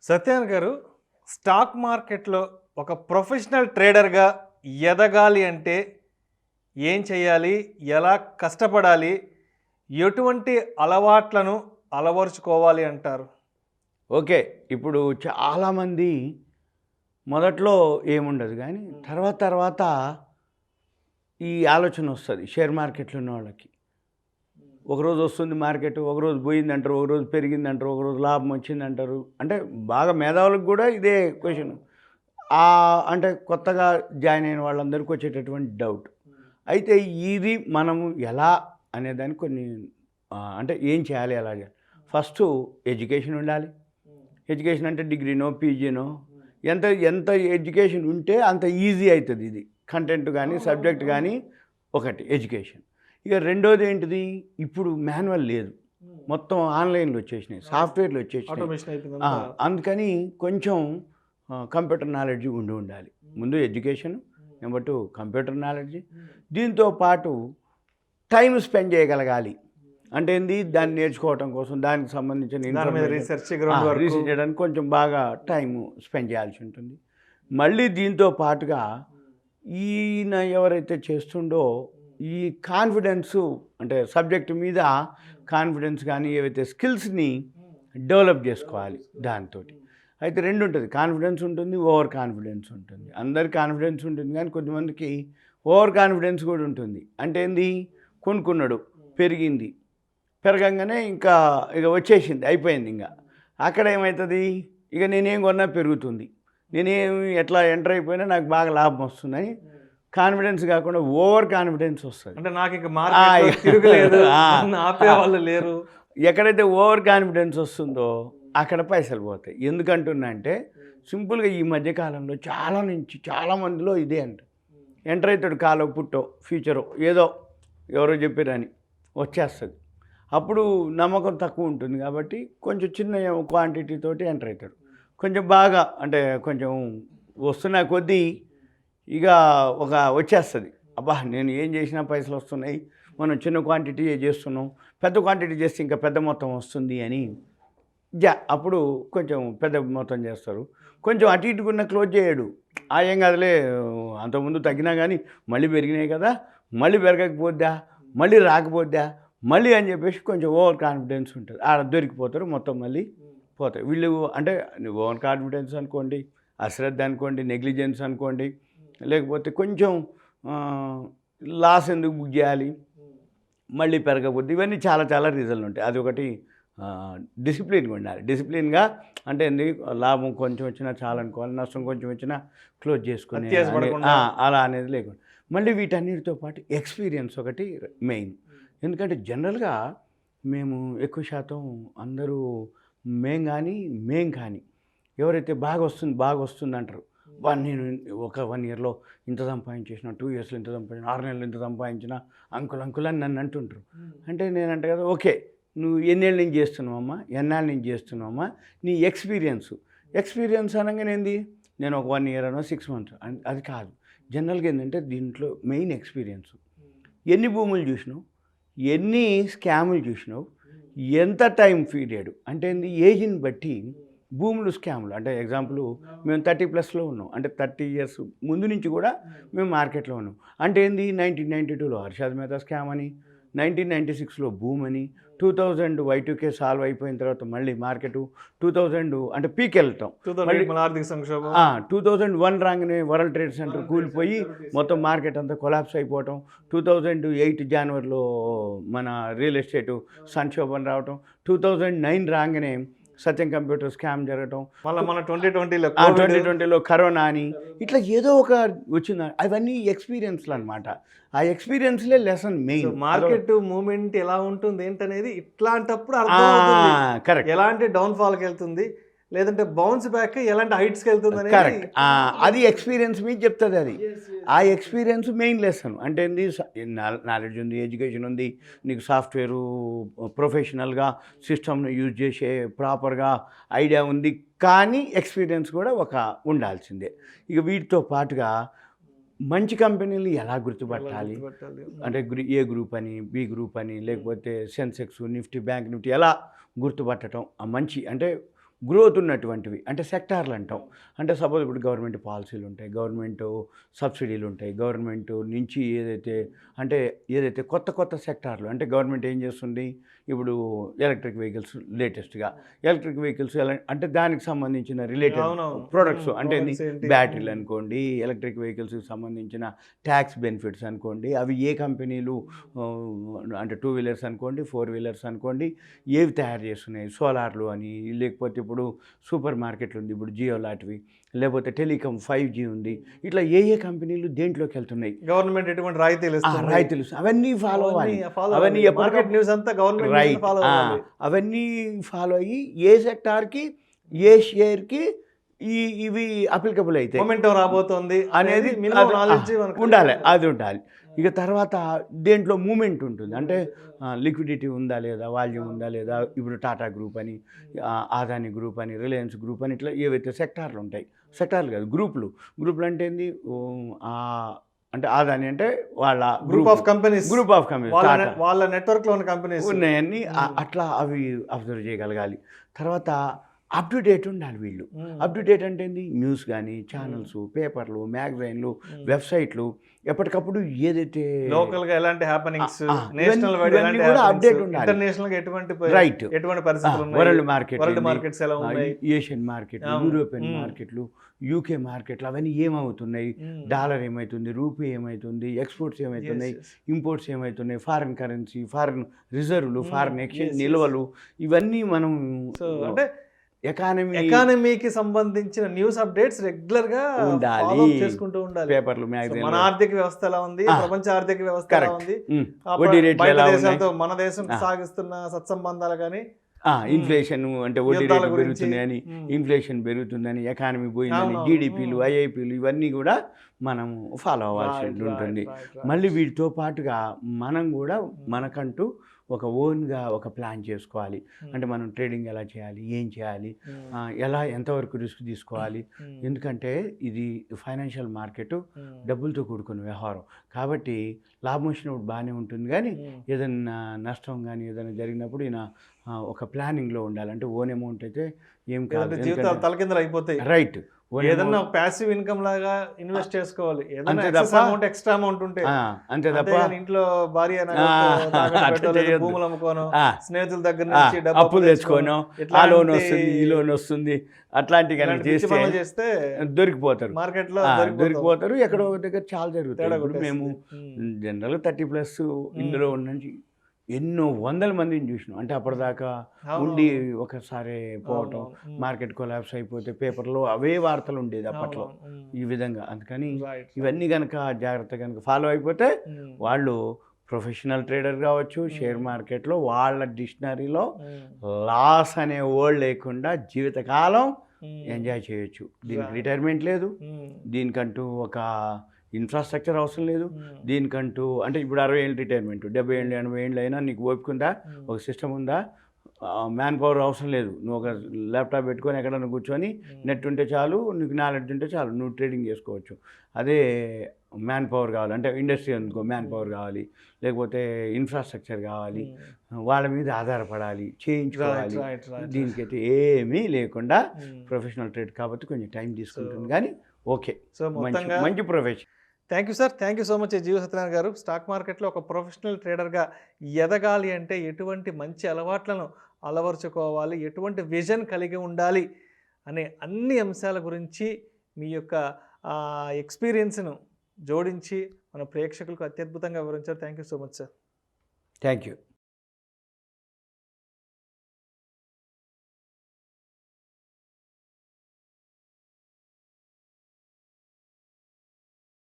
సత్యాన్ గారు, స్టాక్ మార్కెట్లో ఒక ప్రొఫెషనల్ ట్రేడర్గా ఎదగాలి అంటే ఏం చేయాలి? ఎలా కష్టపడాలి? ఎటువంటి అలవాట్లను అలవరుచుకోవాలి అంటారు? ఓకే. ఇప్పుడు చాలామంది మొదట్లో ఏముండదు కానీ తర్వాత ఈ ఆలోచన వస్తుంది షేర్ మార్కెట్లో ఉన్న వాళ్ళకి. ఒకరోజు వస్తుంది మార్కెట్, ఒకరోజు పోయిందంటారు, ఒకరోజు పెరిగిందంటారు, ఒకరోజు లాభం వచ్చిందంటారు. అంటే బాగా మేధావులకు కూడా ఇదే క్వశ్చన్. అంటే కొత్తగా జాయిన్ అయిన వాళ్ళందరికీ వచ్చేటటువంటి డౌట్. అయితే ఇది మనము ఎలా అనేదానికి కొన్ని అంటే ఏం చేయాలి, ఎలా చేయాలి? ఫస్ట్ ఎడ్యుకేషన్ ఉండాలి. ఎడ్యుకేషన్ అంటే డిగ్రీనో పీజీనో ఎంత ఎడ్యుకేషన్ ఉంటే అంత ఈజీ అవుతుంది. ఇది కంటెంట్ కానీ సబ్జెక్ట్ కానీ ఒకటి ఎడ్యుకేషన్. ఇక రెండోది ఏంటిది, ఇప్పుడు మాన్యువల్ లేదు, మొత్తం ఆన్లైన్లో వచ్చేసినాయి, సాఫ్ట్వేర్లు వచ్చేసినాయి. అందుకని కొంచెం కంప్యూటర్ నాలెడ్జ్ ఉండాలి. ముందు ఎడ్యుకేషన్, నెంబర్ 2 కంప్యూటర్ నాలెడ్జ్. దీంతో పాటు టైం స్పెండ్ చేయగలగాలి. అంటే ఏంది, దాన్ని నేర్చుకోవటం కోసం దానికి సంబంధించిన రీసెర్చ్ చేయడానికి కొంచెం బాగా టైము స్పెండ్ చేయాల్సి ఉంటుంది. మళ్ళీ దీంతో పాటుగా ఈయన ఎవరైతే చేస్తుండో ఈ కాన్ఫిడెన్సు, అంటే సబ్జెక్ట్ మీద కాన్ఫిడెన్స్ కానీ ఏవైతే స్కిల్స్ని డెవలప్ చేసుకోవాలి దాంతో. అయితే రెండు ఉంటుంది, కాన్ఫిడెన్స్ ఉంటుంది, ఓవర్ కాన్ఫిడెన్స్ ఉంటుంది. అందరికి కాన్ఫిడెన్స్ ఉంటుంది కానీ కొంతమందికి ఓవర్ కాన్ఫిడెన్స్ కూడా ఉంటుంది. అంటే ఏంది, కొనుక్కున్నాడు, పెరిగింది, పెరగంగానే ఇంకా వచ్చేసింది, అయిపోయింది. ఇంకా అక్కడ ఏమవుతుంది, ఇక నేనేం కొన్నా పెరుగుతుంది, నేనేం ఎట్లా ఎంటర్ అయిపోయినా నాకు బాగా లాభం వస్తుందని కాన్ఫిడెన్స్ కాకుండా ఓవర్ కాన్ఫిడెన్స్ వస్తుంది. అంటే నాకు ఇక మార్కెట్ తిరగలేదు, ఆపే వాళ్ళు లేరు. ఎక్కడైతే ఓవర్ కాన్ఫిడెన్స్ వస్తుందో అక్కడ పైసలు పోతాయి. ఎందుకంటున్నా అంటే సింపుల్గా ఈ మధ్యకాలంలో చాలా మందిలో ఇదే అంట. ఎంటర్ అవుతాడు, కాలో పుట్టో ఫ్యూచరో ఏదో ఎవరో చెప్పారని వచ్చేస్తుంది. అప్పుడు నమ్మకం తక్కువ ఉంటుంది కాబట్టి కొంచెం చిన్న క్వాంటిటీ తోటి ఎంటర్ అవుతాడు. కొంచెం బాగా అంటే కొంచెం వస్తున్న కొద్దీ ఇక వచ్చేస్తుంది, అబ్బా నేను ఏం చేసినా పైసలు వస్తున్నాయి, మనం చిన్న క్వాంటిటీ చేస్తున్నాం, పెద్ద క్వాంటిటీ చేస్తే ఇంకా పెద్ద మొత్తం వస్తుంది అని అప్పుడు కొంచెం పెద్ద మొత్తం చేస్తారు. కొంచెం అటు ఇటుకున్న క్లోజ్ చేయడు, ఏం కాదులే అంతకుముందు తగ్గినా కానీ మళ్ళీ పెరిగినాయి కదా, మళ్ళీ పెరగకపోద్దా, మళ్ళీ రాకపోద్దా, మళ్ళీ అని చెప్పేసి కొంచెం ఓవర్ కాన్ఫిడెన్స్ ఉంటుంది. ఆడ దొరికిపోతారు, మొత్తం మళ్ళీ పోతాయి. వీళ్ళు అంటే ఓవర్ కాన్ఫిడెన్స్ అనుకోండి, అశ్రద్ధ అనుకోండి, నెగ్లిజెన్స్ అనుకోండి, లేకపోతే కొంచెం లాస్ ఎందుకు బుక్ చేయాలి, మళ్ళీ పెరగబోద్ది, ఇవన్నీ చాలా రీజన్లు ఉంటాయి. అది ఒకటి డిసిప్లిన్గా ఉండాలి. డిసిప్లిన్గా అంటే ఏంది, లాభం కొంచెం వచ్చినా చాలా అనుకోవాలి, నష్టం కొంచెం వచ్చినా క్లోజ్ చేసుకుని అలా అనేది లేకుండా. మళ్ళీ వీటన్నిటితో పాటు ఎక్స్పీరియన్స్ ఒకటి మెయిన్. ఎందుకంటే జనరల్గా మేము ఎక్కువ శాతం అందరూ మేం కానీ ఎవరైతే బాగా వస్తుంది అంటారు, నేను ఒక 1 ఇయర్లో ఇంత సంపాదించేసిన, 2 ఇయర్స్లో ఇంత సంపాదించిన, 6 నెలలు ఇంత సంపాదించిన, అంకుల్ అని నన్ను అంటుంటారు. అంటే నేనంట కదా, ఓకే నువ్వు ఎన్నేళ్ళ నుంచి చేస్తున్నావమ్మా, ఎన్నాళ్ళ నుంచి చేస్తున్నావమ్మా, నీ ఎక్స్పీరియన్స్ అనగానే ఏంది, నేను ఒక 1 ఇయర్ అనో 6 మంత్స్ అది కాదు. జనరల్గా ఏంటంటే దీంట్లో మెయిన్ ఎక్స్పీరియన్స్. ఎన్ని భూములు చూసినావు, ఎన్ని స్కాములు చూసినావు, ఎంత టైం పీరియడ్, అంటే ఏంది ఏజ్ని బట్టి భూములు స్కాములు. అంటే ఎగ్జాంపుల్ మేము 30+ ఉన్నాం, అంటే 30 ఇయర్స్ ముందు నుంచి కూడా మేము మార్కెట్లో ఉన్నాం. అంటే ఏంది, 1992లో హర్షద్ మెహతా స్కామ్ అని, 1996లో భూమ్ అని, 2000 Y2K సాల్వ్ అయిపోయిన తర్వాత మళ్ళీ మార్కెట్ 2000 అంటే పీక్ వెళ్తాం, 2001 రాగానే వరల్డ్ ట్రేడ్ సెంటర్ కూలిపోయి మొత్తం మార్కెట్ అంతా కొలాప్స్ అయిపోవటం, 2008 జనవరిలో మన రియల్ ఎస్టేటు సంక్షోభం రావటం, 2009 రాగానే సత్యం కంప్యూటర్ స్కామ్ జరగటం, మన 2020లో కరోనా అని, ఇట్లా ఏదో ఒక వచ్చింది. అవన్నీ ఎక్స్పీరియన్స్లు అనమాట. ఆ ఎక్స్పీరియన్స్లే లెసన్ మెయిన్. మార్కెట్ మూమెంట్ ఎలా ఉంటుంది ఏంటనేది ఇట్లాంటప్పుడు అర్థమవుతుంది. కరెక్ట్, ఎలాంటి డౌన్ఫాల్కి వెళ్తుంది, లేదంటే బౌన్స్ బ్యాక్ ఎలాంటి హైట్స్కి వెళ్తుంది అనేది కరెక్ట్. అది ఎక్స్పీరియన్స్ మీకు చెప్తుంది. అది ఆ ఎక్స్పీరియన్స్ మెయిన్ లెసన్. అంటే ఏంది, నాలెడ్జ్ ఉంది, ఎడ్యుకేషన్ ఉంది, నీకు సాఫ్ట్వేరు ప్రొఫెషనల్గా సిస్టమ్ను యూజ్ చేసే ప్రాపర్గా ఐడియా ఉంది, కానీ ఎక్స్పీరియన్స్ కూడా ఉండాల్సిందే. ఇక వీటితో పాటుగా మంచి కంపెనీలు ఎలా గుర్తుపట్టాలి అంటే ఏ గ్రూప్ అని, బి గ్రూప్ అని, లేకపోతే సెన్సెక్స్, నిఫ్టీ, బ్యాంక్ నిఫ్టీ ఎలా గుర్తుపట్టడం, ఆ మంచి అంటే గ్రోత్ ఉన్నటువంటివి అంటే సెక్టార్లు అంటాం. అంటే సపోజ్ ఇప్పుడు గవర్నమెంట్ పాలసీలు ఉంటాయి, గవర్నమెంట్ సబ్సిడీలు ఉంటాయి, గవర్నమెంట్ నుంచి ఏదైతే కొత్త కొత్త సెక్టార్లు అంటే గవర్నమెంట్ ఏం చేస్తుంది, ఇప్పుడు ఎలక్ట్రిక్ వెహికల్స్ లేటెస్ట్గా ఎలక్ట్రిక్ వెహికల్స్ అంటే దానికి సంబంధించిన రిలేటెడ్ ప్రొడక్ట్స్ అంటే బ్యాటరీలు అనుకోండి, ఎలక్ట్రిక్ వెహికల్స్కి సంబంధించిన ట్యాక్స్ బెనిఫిట్స్ అనుకోండి, అవి ఏ కంపెనీలు అంటే 2 వీలర్స్ అనుకోండి, 4 వీలర్స్ అనుకోండి, ఏవి తయారు చేస్తున్నాయి, సోలార్లు అని, లేకపోతే ఇప్పుడు సూపర్ మార్కెట్లు ఉంది, ఇప్పుడు జియో లాంటివి, లేకపోతే టెలికాం 5G ఉంది, ఇట్లా ఏ కంపెనీలు దేంట్లోకి వెళ్తున్నాయి, గవర్నమెంట్ ఎటువంటి రాయితీలు అవన్నీ ఫాలో అవ్వాలి, అవన్నీ మార్కెట్ న్యూస్ అంతా గవర్నమెంట్ ఫాలో అవ్వాలి, అవన్నీ ఫాలో అయ్యి ఏ సెక్టార్కి ఏ షేర్కి ఇవి అప్లికబుల్ అయితే మొమెంటం రాబోతోంది అనేది ఉండాలి, అది ఉండాలి. ఇక తర్వాత దేంట్లో మూమెంట్ ఉంటుంది అంటే లిక్విడిటీ ఉందా లేదా, వాల్యూమ్ ఉందా లేదా, ఇప్పుడు టాటా గ్రూప్ అని, ఆదాని గ్రూప్ అని, రిలయన్స్ గ్రూప్ అని, ఇట్లా ఏవైతే సెక్టార్లు ఉంటాయి, సెక్టార్లు కాదు గ్రూపులు అంటే ఏంది, అంటే ఆదాని అంటే వాళ్ళ గ్రూప్ ఆఫ్ కంపెనీస్ వాళ్ళ నెట్వర్క్లో ఉన్న కంపెనీస్ ఉన్నాయని అట్లా అవి అబ్జర్వ్ చేయగలగాలి. తర్వాత అప్ టు డేట్ ఉండాలి వీళ్ళు. అప్ టు డేట్ అంటే ఏంది, న్యూస్ కానీ, ఛానల్స్, పేపర్లు, మ్యాగజైన్లు, వెబ్సైట్లు, ఎప్పటికప్పుడు ఏదైతే లోకల్గా ఎలాంటి హ్యాపెనింగ్స్, నేషనల్ వైడ్ ఎలాంటి కూడా అప్డేట్ ఉండాలి, ఇంటర్నేషనల్గా ఎటువంటి రైట్ ఎటువంటి పరిస్థితులు ఉన్నాయి, వరల్డ్ మార్కెట్స్ ఎలా ఉన్నాయి, ఏషియన్ మార్కెట్లు, యూరోపియన్ మార్కెట్లు, యూకే మార్కెట్లు, అవన్నీ ఏమవుతున్నాయి, డాలర్ ఏమవుతుంది, రూపీ ఏమవుతుంది, ఎక్స్పోర్ట్స్ ఏమవుతున్నాయి, ఇంపోర్ట్స్ ఏమవుతున్నాయి, ఫారిన్ కరెన్సీ, ఫారిన్ రిజర్వ్లు, ఫారిన్ ఎక్స్చేంజ్ నిల్వలు, ఇవన్నీ మనం అంటే ఎకానమీకి సంబంధించిన న్యూస్ అప్డేట్స్ రెగ్యులర్ గా ఉండాలి, చేసుకుంటూ ఉండాలి. పేపర్లు, మ్యాగజైన్, మన ఆర్థిక వ్యవస్థ ఎలా ఉంది, ప్రపంచ ఆర్థిక వ్యవస్థ ఎలా ఉంది, దేశాలతో మన దేశం సాగిస్తున్న సత్సంబంధాలు కానీ, ఇన్ఫ్లేషన్ అంటే వడ్డీ రేట్లు పెరుగుతున్నాయని, ఇన్ఫ్లేషన్ పెరుగుతుందని, ఎకానమీ పోయిందని, జీడిపిలు, ఐఐపీలు, ఇవన్నీ కూడా మనం ఫాలో అవ్వాల్సి ఉంటుంది. మళ్ళీ వీటితో పాటుగా మనం కూడా మనకంటూ ఒక ఓన్గా ఒక ప్లాన్ చేసుకోవాలి. అంటే మనం ట్రేడింగ్ ఎలా చేయాలి, ఏం చేయాలి, ఎంతవరకు రిస్క్ తీసుకోవాలి. ఎందుకంటే ఇది ఫైనాన్షియల్ మార్కెట్ డబ్బులతో కూడుకున్న వ్యవహారం కాబట్టి లాభం వచ్చినప్పుడు బాగానే ఉంటుంది, కానీ ఏదైనా నష్టం కానీ ఏదైనా జరిగినప్పుడు ఒక ప్లానింగ్లో ఉండాలి. అంటే ఓన్ అమౌంట్ అయితే ఏం కాదు, జీవితాలు తలకిందులు అయిపోతాయి. రైట్, ఏదన్నా ప్యాసివ్ ఇన్కమ్ లాగా ఇన్వెస్ట్ చేసుకోవాలి. ఎక్స్ట్రా అమౌంట్ ఉంటే అంతే తప్ప ఇంట్లో భార్య భూములు అమ్ముకోను, స్నేహితుల దగ్గర నుంచి అప్పులు తెచ్చుకోను, ఆ లోన్ వస్తుంది, ఈ లోన్ వస్తుంది, అట్లాంటివి చేస్తే దొరికిపోతారు, మార్కెట్ లో దొరికిపోతారు. ఎక్కడో ఒక దగ్గర చాలా జరుగుతుంది. మేము జనరల్ 30+ ఇందులో నుంచి ఎన్నో వందల మందిని చూసినాం. అంటే అప్పటిదాకా ఉండి ఒకసారి పోవటం, మార్కెట్ కొలాప్స్ అయిపోతే పేపర్లో అవే వార్తలు ఉండేది అప్పట్లో ఈ విధంగా. అందుకని ఇవన్నీ కనుక జాగ్రత్త కనుక ఫాలో అయిపోతే వాళ్ళు ప్రొఫెషనల్ ట్రేడర్ కావచ్చు, షేర్ మార్కెట్లో వాళ్ళ డిక్షనరీలో లాస్ అనే వర్డ్ లేకుండా జీవితకాలం ఎంజాయ్ చేయొచ్చు. దీనికి రిటైర్మెంట్ లేదు, దీనికంటూ ఒక ఇన్ఫ్రాస్ట్రక్చర్ అవసరం లేదు, దీనికంటూ అంటే ఇప్పుడు 60 ఏళ్ళు రిటైర్మెంట్, 70 ఏళ్ళు 80 ఏళ్ళు అయినా నీకు ఓపికందా, ఒక సిస్టమ్ ఉందా, మ్యాన్ పవర్ అవసరం లేదు. నువ్వు ఒక ల్యాప్టాప్ పెట్టుకొని ఎక్కడన్నా కూర్చొని నెట్ ఉంటే చాలు, నీకు నాలెడ్జ్ ఉంటే చాలు, నువ్వు ట్రేడింగ్ చేసుకోవచ్చు. అదే మ్యాన్ పవర్ కావాలి అంటే ఇండస్ట్రీ అనుకో, మ్యాన్ పవర్ కావాలి, లేకపోతే ఇన్ఫ్రాస్ట్రక్చర్ కావాలి, వాళ్ళ మీద ఆధారపడాలి, చేయించుకోవాలి. దీనికైతే ఏమీ లేకుండా ప్రొఫెషనల్ ట్రేడ్ కాబట్టి కొంచెం టైం తీసుకుంటుంది, కానీ ఓకే, సో మంచి profession. Thank you sir, thank you so much జీవ సత్యనారాయణ గారు. స్టాక్ మార్కెట్లో ఒక ప్రొఫెషనల్ ట్రేడర్గా ఎదగాలి అంటే ఎటువంటి మంచి అలవాట్లను అలవర్చుకోవాలి, ఎటువంటి విజన్ కలిగి ఉండాలి అనే అన్ని అంశాల గురించి మీ యొక్క ఎక్స్పీరియన్స్ను జోడించి మన ప్రేక్షకులకు అత్యద్భుతంగా వివరించారు. Thank you so much sir. Thank you.